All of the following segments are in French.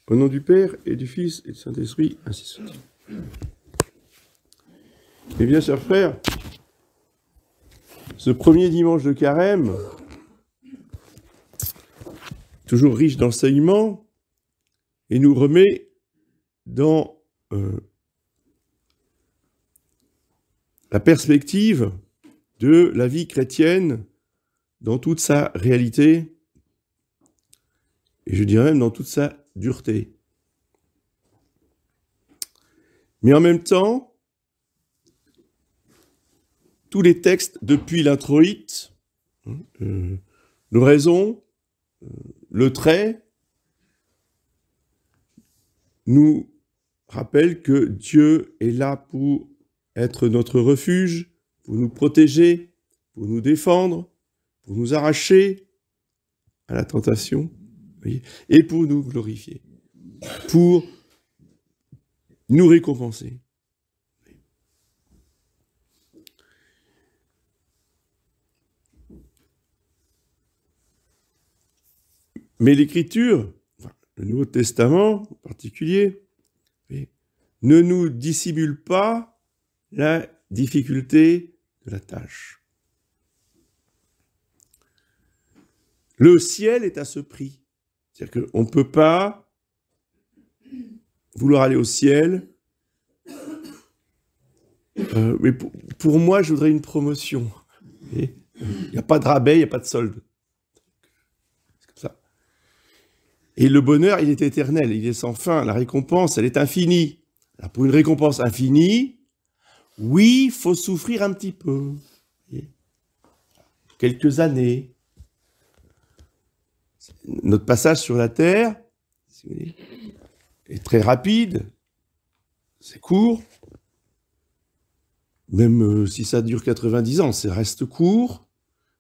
Au nom du Père et du Fils et du Saint-Esprit, ainsi soit-il. Eh bien, chers frères, ce premier dimanche de Carême, toujours riche d'enseignements, et nous remet dans la perspective de la vie chrétienne dans toute sa réalité, et je dirais même dans toute sa dureté. Mais en même temps, tous les textes depuis l'introïte, l'oraison, le trait, nous rappellent que Dieu est là pour être notre refuge, pour nous protéger, pour nous défendre, pour nous arracher à la tentation, voyez, et pour nous glorifier, pour nous récompenser. Mais l'Écriture, le Nouveau Testament en particulier, ne nous dissimule pas la difficulté de la tâche. Le ciel est à ce prix. C'est-à-dire qu'on ne peut pas vouloir aller au ciel. Mais pour moi, je voudrais une promotion. Il n'y a pas de rabais, il n'y a pas de solde. C'est comme ça. Et le bonheur, il est éternel, il est sans fin. La récompense, elle est infinie. Alors pour une récompense infinie, oui, il faut souffrir un petit peu. Quelques années. Notre passage sur la terre, si vous voulez, est très rapide, c'est court. Même si ça dure 90 ans, ça reste court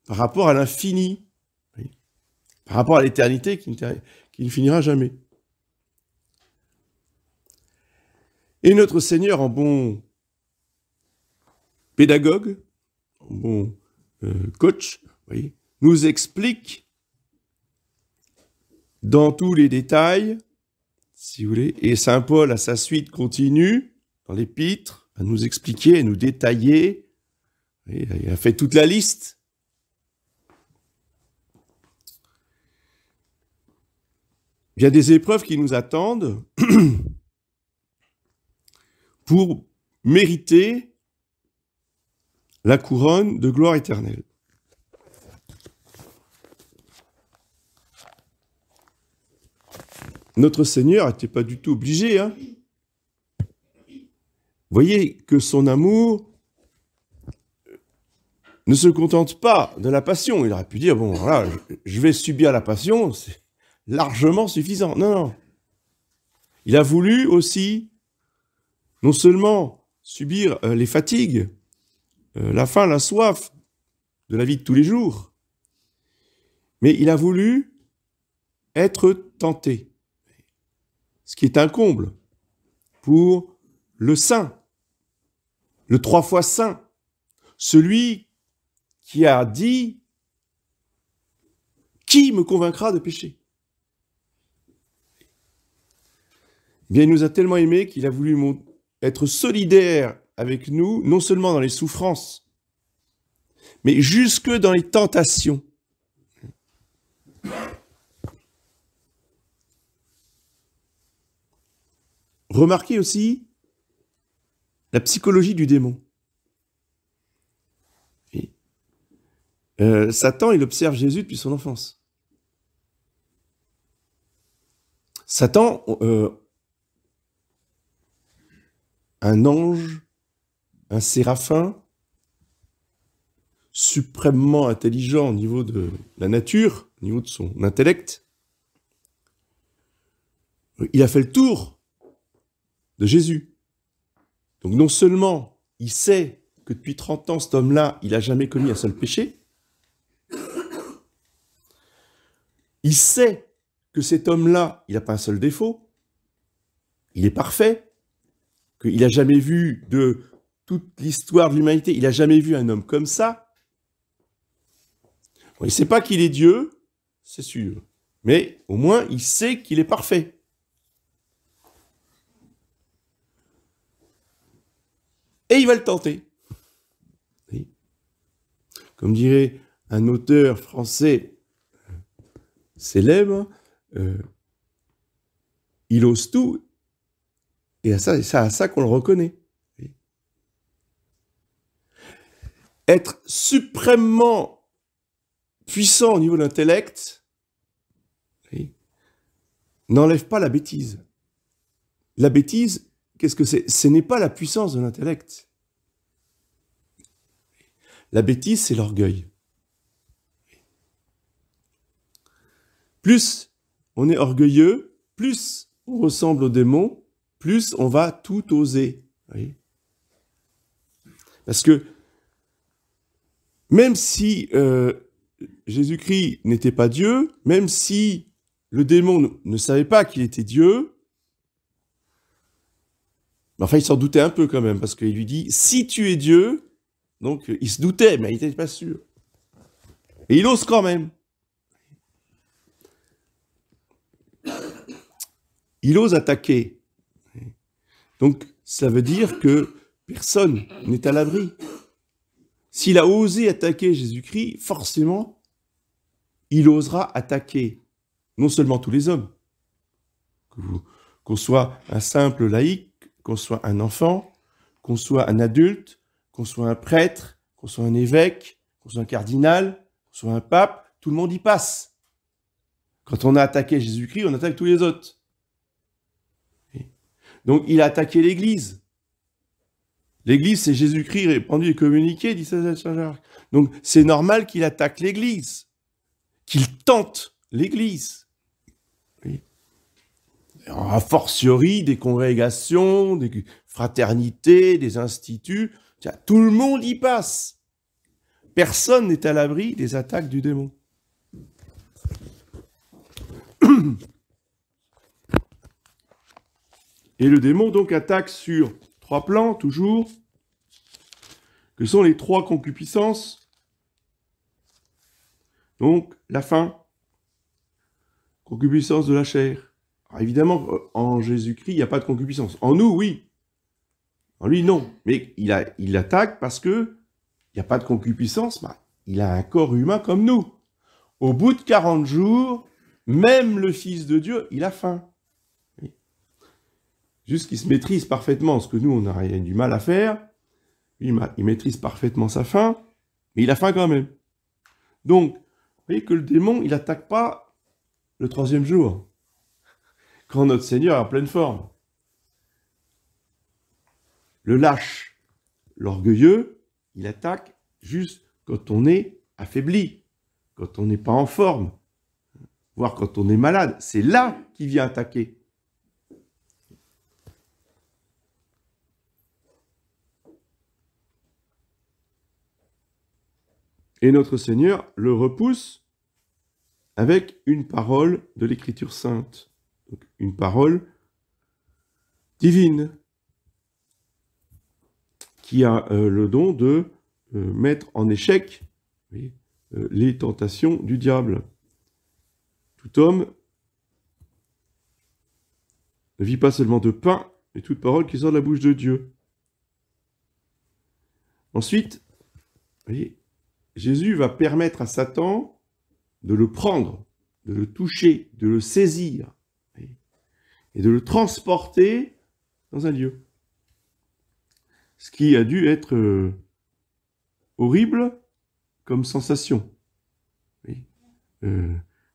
par rapport à l'infini, par rapport à l'éternité qui ne finira jamais. Et notre Seigneur, en bon pédagogue, en bon coach, voyez, nous explique dans tous les détails, si vous voulez, et saint Paul, à sa suite, continue dans l'Épître à nous expliquer, à nous détailler. Il a fait toute la liste. Il y a des épreuves qui nous attendent pour mériter la couronne de gloire éternelle. Notre Seigneur n'était pas du tout obligé. Hein. Voyez que son amour ne se contente pas de la passion. Il aurait pu dire, bon, voilà, je vais subir la passion, c'est largement suffisant. Non, non. Il a voulu aussi, non seulement subir les fatigues, la faim, la soif de la vie de tous les jours, mais il a voulu être tenté. Ce qui est un comble pour le saint, le 3 fois saint, celui qui a dit « Qui me convaincra de pécher ?» Eh bien, il nous a tellement aimés qu'il a voulu être solidaire avec nous, non seulement dans les souffrances, mais jusque dans les tentations. Remarquez aussi la psychologie du démon. Satan, il observe Jésus depuis son enfance. Satan, un ange, un séraphin, suprêmement intelligent au niveau de la nature, au niveau de son intellect, il a fait le tour de Jésus. Donc non seulement il sait que depuis 30 ans, cet homme-là, il n'a jamais commis un seul péché, il sait que cet homme-là, il n'a pas un seul défaut, il est parfait, qu'il n'a jamais vu de toute l'histoire de l'humanité, il n'a jamais vu un homme comme ça. Bon, il ne sait pas qu'il est Dieu, c'est sûr, mais au moins il sait qu'il est parfait. et il va le tenter. Oui. Comme dirait un auteur français célèbre, il ose tout, et c'est à ça qu'on le reconnaît. Oui. Être suprêmement puissant au niveau de l'intellect, oui, n'enlève pas la bêtise. La bêtise, qu'est-ce que c'est? Ce n'est pas la puissance de l'intellect. La bêtise, c'est l'orgueil. Plus on est orgueilleux, plus on ressemble au démon, plus on va tout oser. Oui. Parce que même si Jésus-Christ n'était pas Dieu, même si le démon ne savait pas qu'il était Dieu, enfin il s'en doutait un peu quand même, parce qu'il lui dit « Si tu es Dieu », donc il se doutait, mais il n'était pas sûr. Et il ose quand même. Il ose attaquer. Donc, ça veut dire que personne n'est à l'abri. S'il a osé attaquer Jésus-Christ, forcément, il osera attaquer non seulement tous les hommes, qu'on soit un simple laïc, qu'on soit un enfant, qu'on soit un adulte, qu'on soit un prêtre, qu'on soit un évêque, qu'on soit un cardinal, qu'on soit un pape, tout le monde y passe. Quand on a attaqué Jésus-Christ, on attaque tous les autres. Donc, il a attaqué l'Église. L'Église, c'est Jésus-Christ répandu et communiqué, dit Saint Jacques. Donc, c'est normal qu'il attaque l'Église, qu'il tente l'Église. Oui. A fortiori, des congrégations, des fraternités, des instituts, tout le monde y passe. Personne n'est à l'abri des attaques du démon. Et le démon donc attaque sur 3 plans, toujours, que sont les 3 concupiscences. Donc, la faim, concupiscence de la chair. Alors, évidemment, en Jésus-Christ, il n'y a pas de concupiscence. En nous, oui. En lui, non. Mais il attaque parce que il n'y a pas de concupiscence. Bah, il a un corps humain comme nous. Au bout de 40 jours, même le Fils de Dieu, il a faim. Juste qu'il se maîtrise parfaitement, ce que nous, on a du mal à faire. Il maîtrise parfaitement sa faim, mais il a faim quand même. Donc, vous voyez que le démon, il n'attaque pas le 3e jour, quand notre Seigneur est en pleine forme. Le lâche, l'orgueilleux, il attaque juste quand on est affaibli, quand on n'est pas en forme, voire quand on est malade. C'est là qu'il vient attaquer. Et notre Seigneur le repousse avec une parole de l'Écriture sainte, donc une parole divine, qui a le don de mettre en échec les tentations du diable. Tout homme ne vit pas seulement de pain, mais toute parole qui sort de la bouche de Dieu. Ensuite, vous voyez, Jésus va permettre à Satan de le prendre, de le toucher, de le saisir, et de le transporter dans un lieu. Ce qui a dû être horrible comme sensation.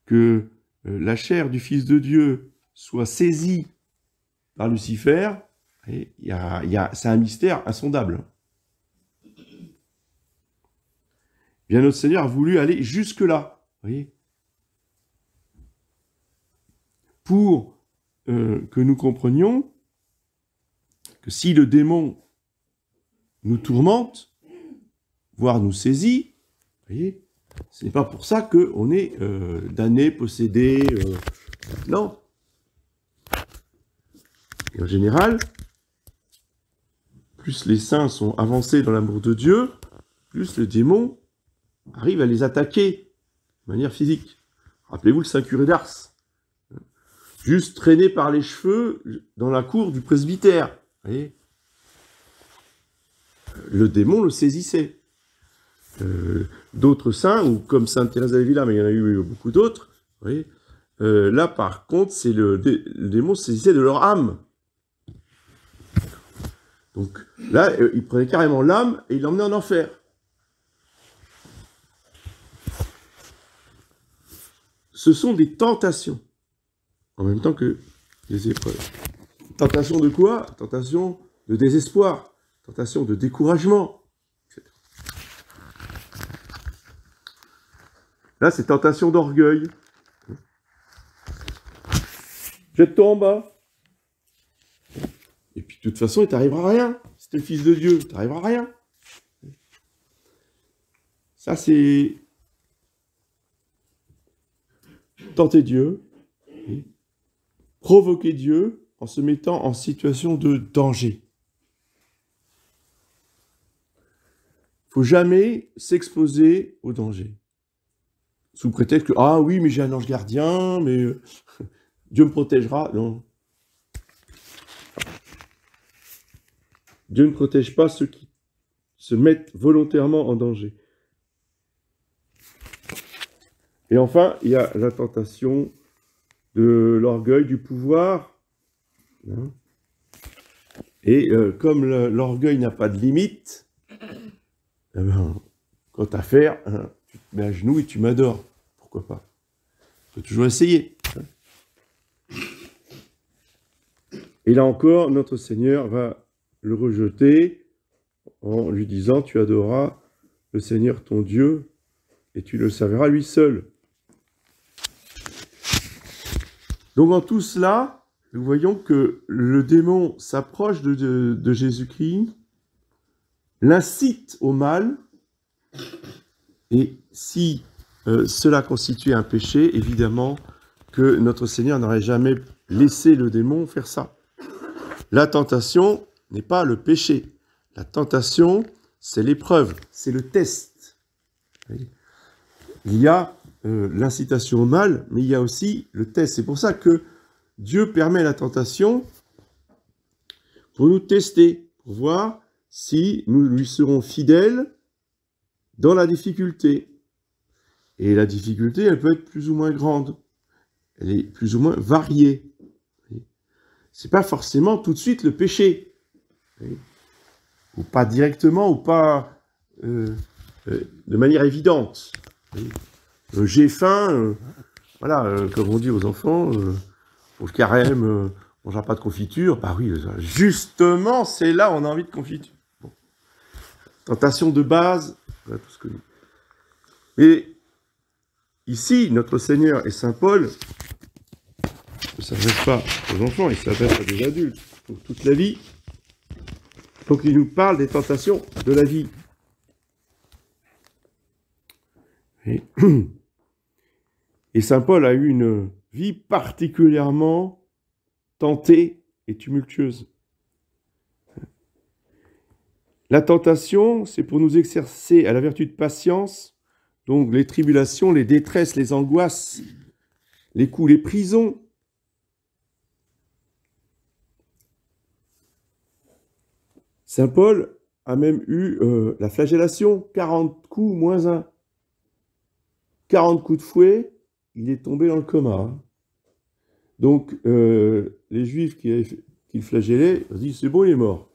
Que la chair du Fils de Dieu soit saisie par Lucifer, c'est un mystère insondable. Bien, notre Seigneur a voulu aller jusque-là, voyez, pour que nous comprenions que si le démon nous tourmente, voire nous saisit, voyez, ce n'est pas pour ça qu'on est damné, possédé, non. Et en général, plus les saints sont avancés dans l'amour de Dieu, plus le démon arrive à les attaquer de manière physique. Rappelez-vous le Saint curé d'Ars, juste traîné par les cheveux dans la cour du presbytère. Voyez, le démon le saisissait. D'autres saints, ou comme Sainte Thérèse d'Avila, mais il y en a eu beaucoup d'autres, vous voyez, là par contre, c'est le démon saisissait de leur âme. Donc là, il prenait carrément l'âme et il l'emmenait en enfer. Ce sont des tentations, en même temps que des épreuves. Tentation de quoi? Tentation de désespoir, tentation de découragement, etc. Là, c'est tentation d'orgueil. Jette-toi en bas. Et puis, de toute façon, il t'arrivera rien. Si t'es le fils de Dieu, il t'arrivera rien. Ça, c'est tenter Dieu, provoquer Dieu en se mettant en situation de danger. Il ne faut jamais s'exposer au danger. Sous prétexte que, ah oui, mais j'ai un ange gardien, mais Dieu me protégera. Non. Dieu ne protège pas ceux qui se mettent volontairement en danger. Et enfin, il y a la tentation de l'orgueil, du pouvoir. Et comme l'orgueil n'a pas de limite, eh ben, quand tu as affaire, tu te mets à genoux et tu m'adores. Pourquoi pas? Tu peux toujours essayer. Et là encore, notre Seigneur va le rejeter en lui disant, tu adoreras le Seigneur ton Dieu et tu le serviras lui seul. Donc en tout cela, nous voyons que le démon s'approche de Jésus-Christ, l'incite au mal, et si cela constituait un péché, évidemment que notre Seigneur n'aurait jamais laissé le démon faire ça. La tentation n'est pas le péché. La tentation, c'est l'épreuve, c'est le test. Il y a l'incitation au mal, mais il y a aussi le test. C'est pour ça que Dieu permet la tentation pour nous tester, pour voir si nous lui serons fidèles dans la difficulté. Et la difficulté, elle peut être plus ou moins grande. Elle est plus ou moins variée. C'est pas forcément tout de suite le péché. Ou pas directement, ou pas de manière évidente. J'ai faim, voilà, comme on dit aux enfants, pour le carême, on ne mangera pas de confiture. Bah oui, justement, c'est là où on a envie de confiture. Bon. Tentation de base, voilà tout ce que... Mais ici, notre Seigneur et Saint Paul ne s'adressent pas aux enfants, il s'adresse à des adultes pour toute la vie. Donc il nous parle des tentations de la vie. Et Saint Paul a eu une vie particulièrement tentée et tumultueuse. La tentation, c'est pour nous exercer à la vertu de patience, donc les tribulations, les détresses, les angoisses, les coups, les prisons. Saint Paul a même eu la flagellation, 40 coups moins 1. 40 coups de fouet, il est tombé dans le coma. Donc, les Juifs qui le flagellaient, ils disent, c'est bon, il est mort.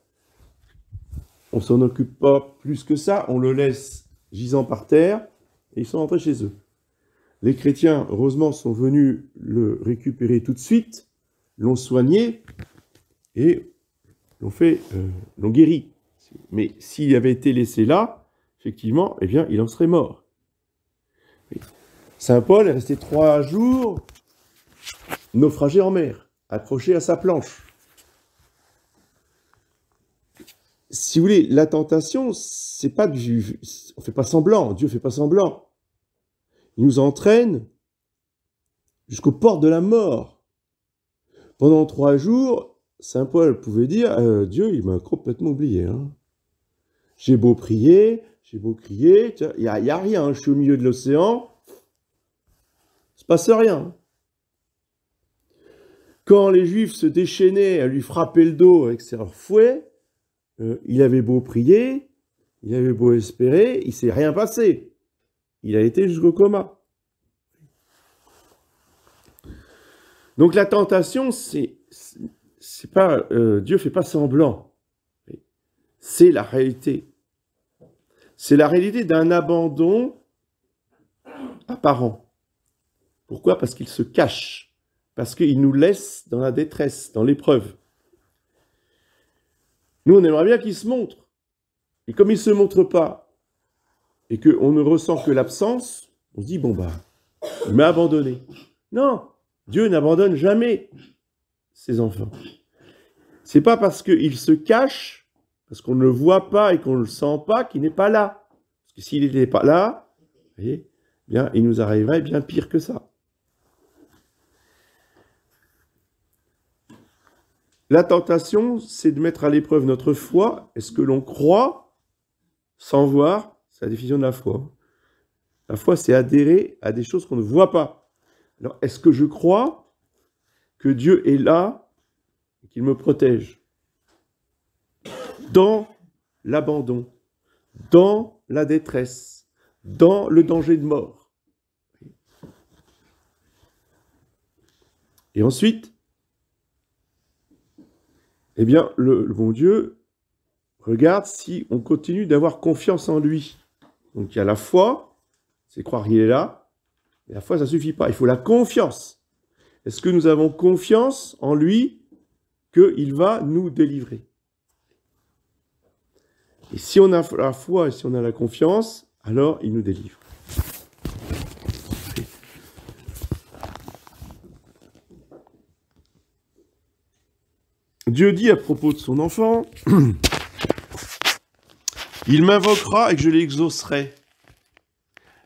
On s'en occupe pas plus que ça, on le laisse gisant par terre, et ils sont rentrés chez eux. Les chrétiens, heureusement, sont venus le récupérer tout de suite, l'ont soigné, et l'ont guéri. Mais s'il avait été laissé là, effectivement, eh bien, il en serait mort. Saint Paul est resté 3 jours naufragé en mer, accroché à sa planche. Si vous voulez, la tentation, c'est pas on fait pas semblant, Dieu fait pas semblant. Il nous entraîne jusqu'aux portes de la mort. Pendant 3 jours, Saint Paul pouvait dire, Dieu, il m'a complètement oublié. Hein. J'ai beau prier, j'ai beau crier, il n'y a rien, hein, je suis au milieu de l'océan, il ne se passe rien. Quand les Juifs se déchaînaient à lui frapper le dos avec leurs fouets, il avait beau prier, Il avait beau espérer, il ne s'est rien passé. Il a été jusqu'au coma. Donc la tentation, c'est pas Dieu fait pas semblant. C'est la réalité. C'est la réalité d'un abandon apparent. Pourquoi? Parce qu'il se cache. Parce qu'il nous laisse dans la détresse, dans l'épreuve. Nous, on aimerait bien qu'il se montre. Et comme il ne se montre pas, et qu'on ne ressent que l'absence, on se dit, bon bah, il m'a abandonné. Non, Dieu n'abandonne jamais ses enfants. C'est pas parce qu'il se cache, parce qu'on ne le voit pas et qu'on ne le sent pas, qu'il n'est pas là. Parce que s'il n'était pas là, vous voyez, bien, il nous arriverait bien pire que ça. La tentation, c'est de mettre à l'épreuve notre foi. Est-ce que l'on croit sans voir? C'est la définition de la foi. La foi, c'est adhérer à des choses qu'on ne voit pas. Alors, est-ce que je crois que Dieu est là et qu'il me protège dans l'abandon, dans la détresse, dans le danger de mort? Et ensuite, eh bien, le bon Dieu regarde si on continue d'avoir confiance en lui. Donc, il y a la foi, c'est croire qu'il est là, et la foi, ça ne suffit pas. Il faut la confiance. Est-ce que nous avons confiance en lui qu'il va nous délivrer? Et si on a la foi et si on a la confiance, alors il nous délivre. Dieu dit à propos de son enfant, « Il m'invoquera et que je l'exaucerai. »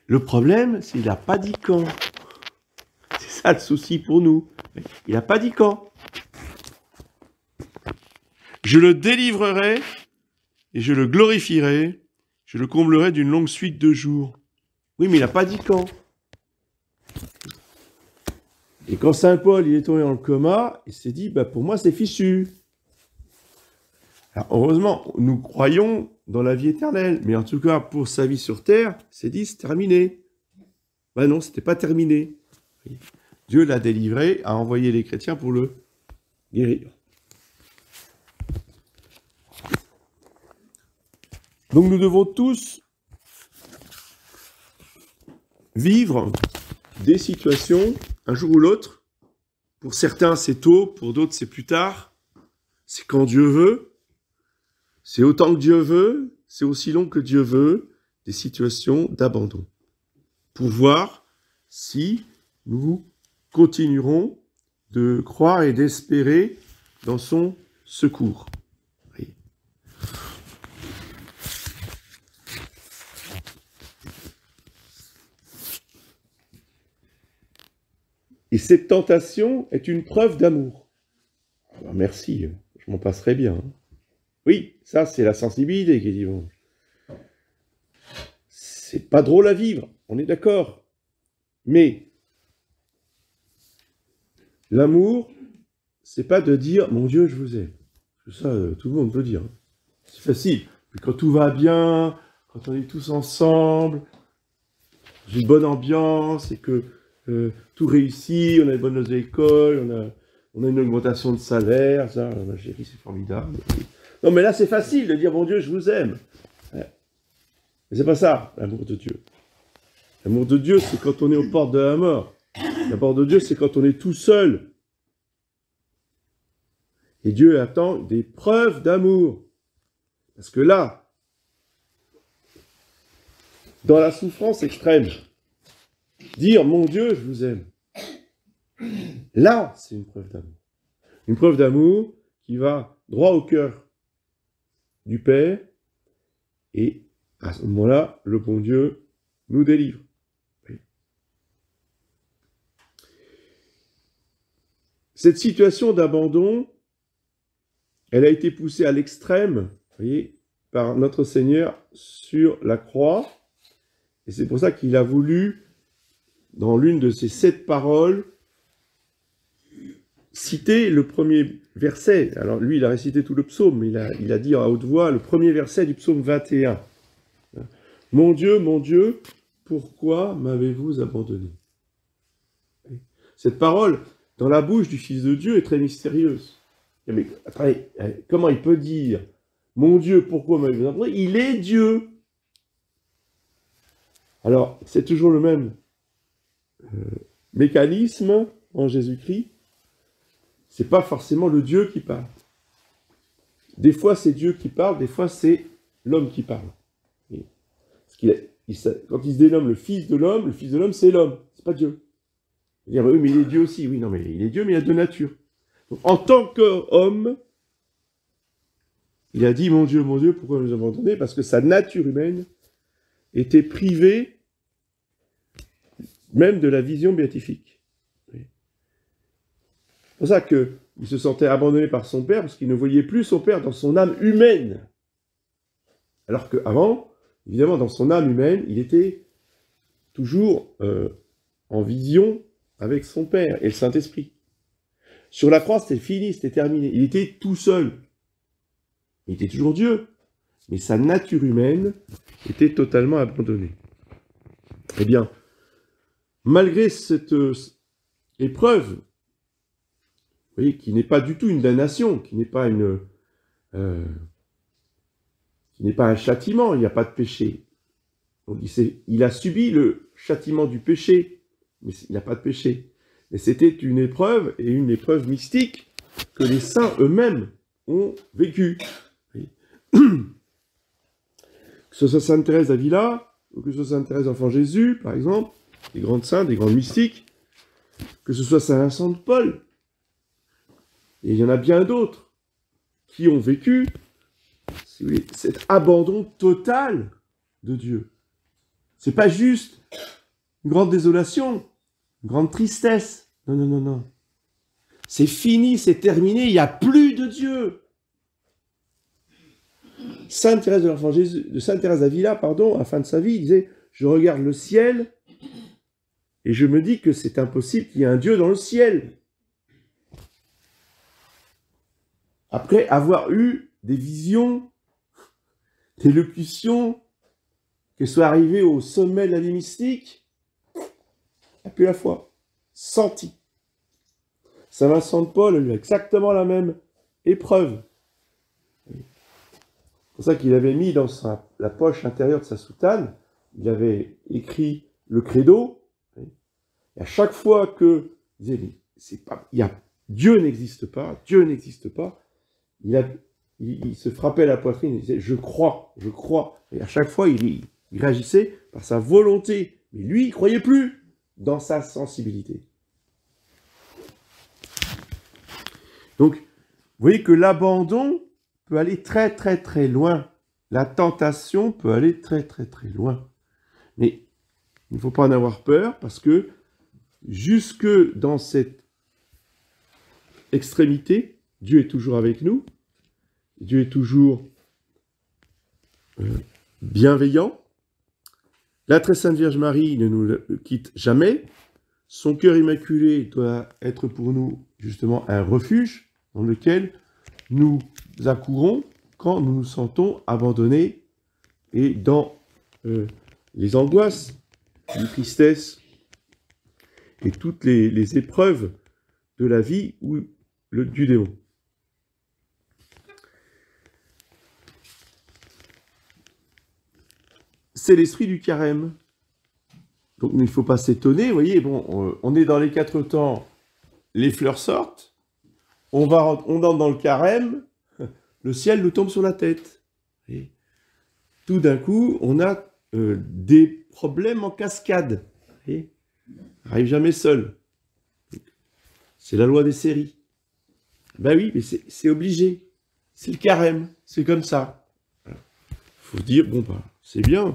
Le problème, c'est qu'il n'a pas dit quand. C'est ça le souci pour nous. Il n'a pas dit quand. « Je le délivrerai et je le glorifierai, je le comblerai d'une longue suite de jours. » Oui, mais il n'a pas dit quand. Et quand Saint Paul il est tombé dans le coma, il s'est dit, bah, pour moi c'est fichu. Alors, heureusement, nous croyons dans la vie éternelle, mais en tout cas pour sa vie sur terre, il s'est dit c'est terminé. Ben non, c'était pas terminé. Dieu l'a délivré, a envoyé les chrétiens pour le guérir. Donc nous devons tous vivre des situations, un jour ou l'autre. Pour certains, c'est tôt, pour d'autres, c'est plus tard. C'est quand Dieu veut. C'est autant que Dieu veut, c'est aussi long que Dieu veut, des situations d'abandon. Pour voir si nous continuerons de croire et d'espérer dans son secours. Oui. Et cette tentation est une preuve d'amour. Alors merci, je m'en passerai bien. Oui, ça c'est la sensibilité qui dit bon. C'est pas drôle à vivre, on est d'accord. Mais l'amour, c'est pas de dire mon Dieu, je vous aime. Ça, tout le monde peut dire. C'est facile. Mais quand tout va bien, quand on est tous ensemble, j'ai une bonne ambiance et que tout réussit, on a une bonne note d'école, on a une augmentation de salaire, ça, ma chérie, c'est formidable. Non, mais là, c'est facile de dire, mon Dieu, je vous aime. Mais c'est pas ça, l'amour de Dieu. L'amour de Dieu, c'est quand on est aux portes de la mort. L'amour de Dieu, c'est quand on est tout seul. Et Dieu attend des preuves d'amour. Parce que là, dans la souffrance extrême, dire, mon Dieu, je vous aime. Là, c'est une preuve d'amour. Une preuve d'amour qui va droit au cœur du Père, et à ce moment-là, le bon Dieu nous délivre. Cette situation d'abandon, elle a été poussée à l'extrême, voyez, par notre Seigneur sur la croix, et c'est pour ça qu'il a voulu, dans l'une de ses 7 paroles, citer le premier verset. Alors lui, il a récité tout le psaume, mais il a dit à haute voix le premier verset du psaume 21. mon Dieu, pourquoi m'avez-vous abandonné ?» Cette parole, dans la bouche du Fils de Dieu, est très mystérieuse. Mais attendez, comment il peut dire « Mon Dieu, pourquoi m'avez-vous abandonné ?» Il est Dieu. Alors, c'est toujours le même mécanisme en Jésus-Christ. C'est pas forcément le Dieu qui parle. Des fois, c'est Dieu qui parle, des fois, c'est l'homme qui parle. Quand il se dénomme le Fils de l'homme, c'est l'homme, c'est pas Dieu. Il va dire, oui, mais il est Dieu aussi. Oui, non, mais il est Dieu, mais il a deux natures. Donc, en tant qu'homme, il a dit, mon Dieu, pourquoi nous abandonner? Parce que sa nature humaine était privée même de la vision béatifique. C'est pour ça qu'il se sentait abandonné par son père, parce qu'il ne voyait plus son père dans son âme humaine. Alors qu'avant, évidemment, dans son âme humaine, il était toujours en vision avec son père et le Saint-Esprit. Sur la croix, c'était fini, c'était terminé. Il était tout seul. Il était toujours Dieu, mais sa nature humaine était totalement abandonnée. Eh bien, malgré cette épreuve, vous voyez, qui n'est pas du tout une damnation, qui n'est pas un châtiment, il n'y a pas de péché. Donc il a subi le châtiment du péché, mais il n'a pas de péché. Mais c'était une épreuve, et une épreuve mystique, que les saints eux-mêmes ont vécue. Que ce soit Sainte Thérèse d'Avila, ou que ce soit Sainte Thérèse d'Enfant Jésus, par exemple, des grandes saintes, des grands mystiques, que ce soit Saint Vincent de Paul, et il y en a bien d'autres qui ont vécu cet abandon total de Dieu. C'est pas juste une grande désolation, une grande tristesse. Non, non, non, non. C'est fini, c'est terminé, il n'y a plus de Dieu. Sainte Thérèse de l'Enfant Jésus, de Sainte Thérèse d'Avila, à la fin de sa vie, il disait « Je regarde le ciel et je me dis que c'est impossible qu'il y ait un Dieu dans le ciel. » Après avoir eu des visions, des locutions, qu'elle soit arrivée au sommet de la vie mystique, elle a plus la foi, senti. Saint Vincent de Paul a eu exactement la même épreuve. C'est pour ça qu'il avait mis dans la poche intérieure de sa soutane, il avait écrit le credo, et à chaque fois que il disait, Dieu n'existe pas, il se frappait la poitrine et disait, je crois. Et à chaque fois, il réagissait par sa volonté. Mais lui, il ne croyait plus dans sa sensibilité. Donc, vous voyez que l'abandon peut aller très, très, très loin. La tentation peut aller très, très, très loin. Mais il ne faut pas en avoir peur, parce que jusque dans cette extrémité, Dieu est toujours avec nous. Dieu est toujours bienveillant. La très sainte Vierge Marie ne nous quitte jamais. Son cœur immaculé doit être pour nous justement un refuge dans lequel nous accourons quand nous nous sentons abandonnés et dans les angoisses, les tristesses et toutes les épreuves de la vie ou du démon. C'est l'esprit du carême. Donc il ne faut pas s'étonner, vous voyez, bon, on est dans les 4 temps, les fleurs sortent, on entre dans le carême, le ciel nous tombe sur la tête. Et tout d'un coup, on a des problèmes en cascade. Et on n'arrive jamais seul. C'est la loi des séries. Ben oui, mais c'est obligé. C'est le carême, c'est comme ça. Il faut dire, bon, bah, c'est bien,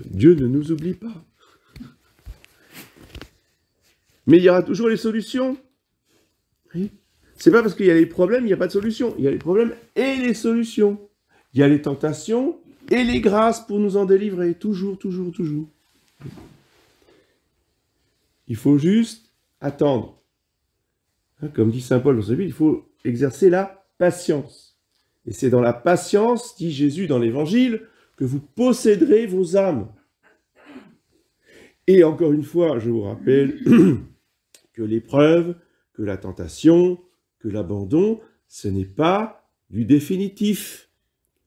Dieu ne nous oublie pas. Mais il y aura toujours les solutions. Oui. C'est pas parce qu'il y a les problèmes, il n'y a pas de solution. Il y a les problèmes et les solutions. Il y a les tentations et les grâces pour nous en délivrer. Toujours, toujours, toujours. Il faut juste attendre. Comme dit saint Paul dans sa Bible, il faut exercer la patience. Et c'est dans la patience, dit Jésus dans l'Évangile, que vous posséderez vos âmes. Et encore une fois, je vous rappelle que l'épreuve, que la tentation, que l'abandon, ce n'est pas du définitif.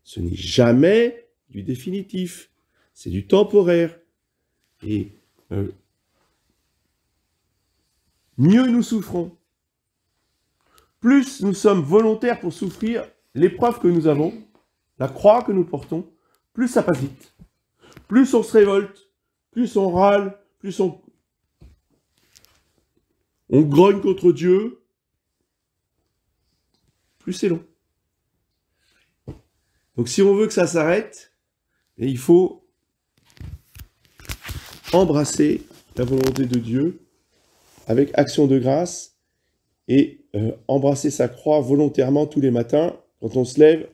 Ce n'est jamais du définitif. C'est du temporaire. Et mieux nous souffrons, plus nous sommes volontaires pour souffrir l'épreuve que nous avons, la croix que nous portons, plus ça passe vite. Plus on se révolte, plus on râle, plus on grogne contre Dieu, plus c'est long. Donc si on veut que ça s'arrête, il faut embrasser la volonté de Dieu avec action de grâce et embrasser sa croix volontairement tous les matins quand on se lève.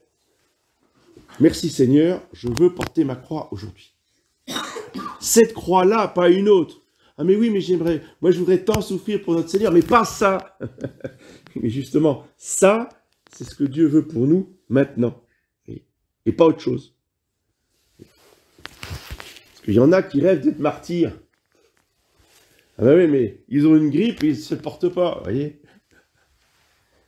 Merci Seigneur, je veux porter ma croix aujourd'hui. Cette croix-là, pas une autre. Ah mais oui, mais moi je voudrais tant souffrir pour notre Seigneur, mais pas ça. Mais justement, ça, c'est ce que Dieu veut pour nous maintenant. Et pas autre chose. Parce qu'il y en a qui rêvent d'être martyrs. Ah ben oui, mais ils ont une grippe et ils ne se portent pas, vous voyez.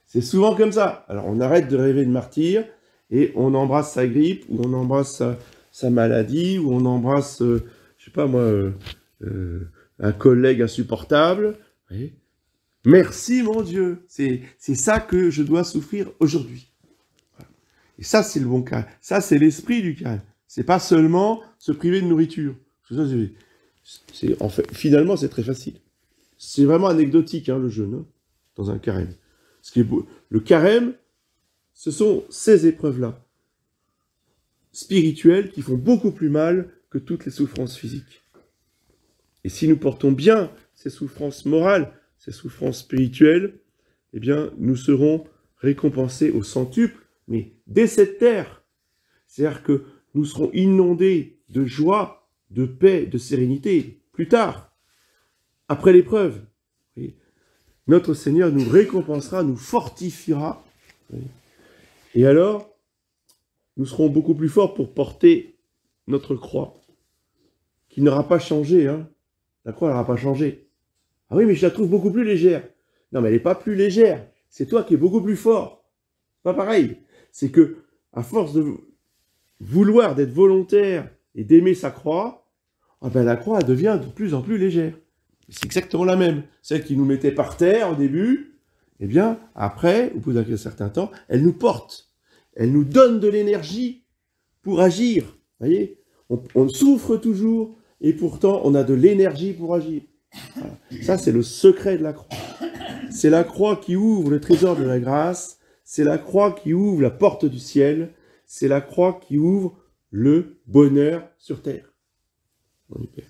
C'est souvent comme ça. Alors on arrête de rêver de martyr et on embrasse sa grippe, ou on embrasse sa maladie, ou on embrasse, je sais pas moi, un collègue insupportable. Vous voyez. Merci mon Dieu, c'est ça que je dois souffrir aujourd'hui. Et ça, c'est le bon carême. Ça, c'est l'esprit du carême. C'est pas seulement se priver de nourriture. En fait, finalement, c'est très facile. C'est vraiment anecdotique, le jeûne, dans un carême. Le carême, ce sont ces épreuves-là, spirituelles, qui font beaucoup plus mal que toutes les souffrances physiques. Et si nous portons bien ces souffrances morales, ces souffrances spirituelles, eh bien, nous serons récompensés au centuple, mais dès cette terre. C'est-à-dire que nous serons inondés de joie, de paix, de sérénité, plus tard, après l'épreuve. Notre Seigneur nous récompensera, nous fortifiera. Et alors, nous serons beaucoup plus forts pour porter notre croix, qui n'aura pas changé. La croix n'aura pas changé. Ah oui, mais je la trouve beaucoup plus légère. Non, mais elle n'est pas plus légère. C'est toi qui es beaucoup plus fort. Pas pareil. C'est que, à force de vouloir d'être volontaire et d'aimer sa croix, la croix elle devient de plus en plus légère. C'est exactement la même. Celle qui nous mettait par terre au début, eh bien, après, au bout d'un certain temps, elle nous porte. Elle nous donne de l'énergie pour agir. Vous voyez, on souffre toujours et pourtant on a de l'énergie pour agir. Voilà. Ça, c'est le secret de la croix. C'est la croix qui ouvre le trésor de la grâce. C'est la croix qui ouvre la porte du ciel. C'est la croix qui ouvre le bonheur sur terre. Mon Père.